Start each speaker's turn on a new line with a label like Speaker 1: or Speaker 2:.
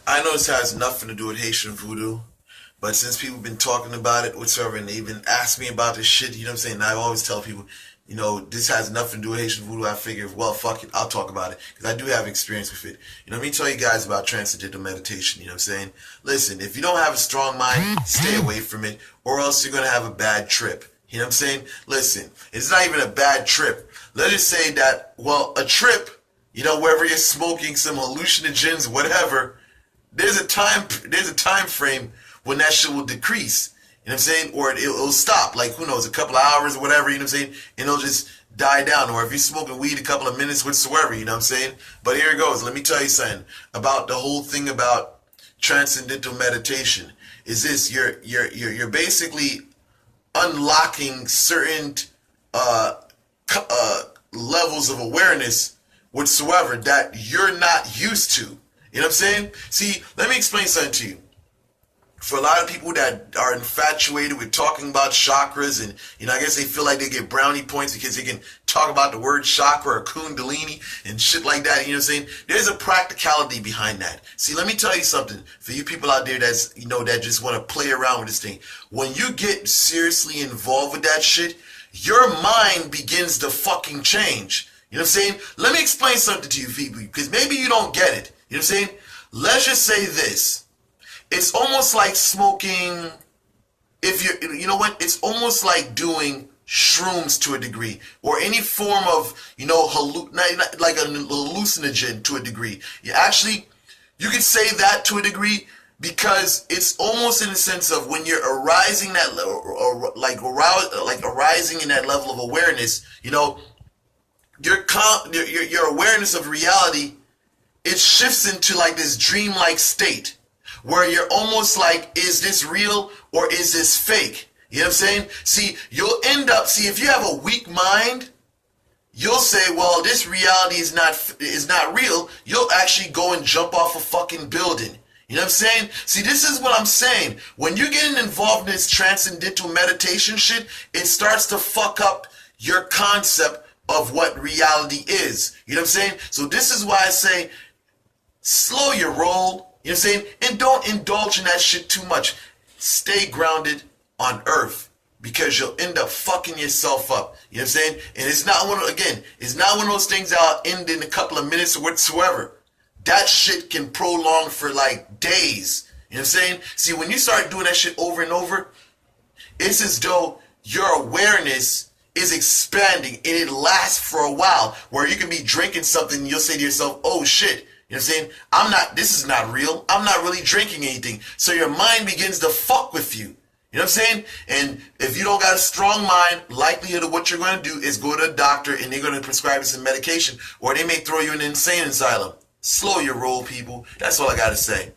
Speaker 1: I know this has nothing to do with Haitian voodoo, but since people have been talking about it whatsoever, and they've been asking me about this shit, you know what I'm saying? And I always tell people, this has nothing to do with Haitian voodoo. I figure, well, fuck it, I'll talk about it because I do have experience with it. Let me tell you guys about transcendental meditation. You know what I'm saying? Listen, if you don't have a strong mind, stay away from it, or else you're gonna have a bad trip. You know what I'm saying? Listen, it's not even a bad trip. Let's just say that, well, a trip, wherever you're smoking some hallucinogens, whatever, there's a time frame when that shit will decrease. You know what I'm saying? Or it'll stop, like, who knows, a couple of hours or whatever, you know what I'm saying? And it'll just die down. Or if you're smoking weed a couple of minutes whatsoever, you know what I'm saying? But here it goes. Let me tell you something about the whole thing about transcendental meditation. Is this you're basically unlocking certain levels of awareness whatsoever that you're not used to. You know what I'm saying? See, let me explain something to you. For a lot of people that are infatuated with talking about chakras, and I guess they feel like they get brownie points because they can talk about the word chakra or kundalini and shit like that. You know what I'm saying? There's a practicality behind that. See, let me tell you something. For you people out there that's that just want to play around with this thing, when you get seriously involved with that shit, your mind begins to fucking change. You know what I'm saying? Let me explain something to you people, because maybe you don't get it. You know what I'm saying? Let's just say this. It's almost like smoking, it's almost like doing shrooms to a degree, or any form of, like a hallucinogen to a degree. You could say that to a degree, because it's almost in the sense of when you're arising that, or like arising in that level of awareness, your awareness of reality, it shifts into like this dreamlike state, where you're almost like, is this real or is this fake? You know what I'm saying? See, you'll end up, if you have a weak mind, you'll say, well, this reality is not real. You'll actually go and jump off a fucking building. You know what I'm saying? See, this is what I'm saying. When you're getting involved in this transcendental meditation shit, it starts to fuck up your concept of what reality is. You know what I'm saying? So this is why I say, slow your roll. You know what I'm saying? And don't indulge in that shit too much. Stay grounded on earth, because you'll end up fucking yourself up. You know what I'm saying? And it's not one of those things that'll end in a couple of minutes or whatsoever. That shit can prolong for like days. You know what I'm saying? See, when you start doing that shit over and over, it's as though your awareness is expanding, and it lasts for a while, where you can be drinking something and you'll say to yourself, oh shit. You know what I'm saying? This is not real. I'm not really drinking anything. So your mind begins to fuck with you. You know what I'm saying? And if you don't got a strong mind, likelihood of what you're going to do is go to a doctor and they're going to prescribe you some medication, or they may throw you in an insane asylum. Slow your roll, people. That's all I got to say.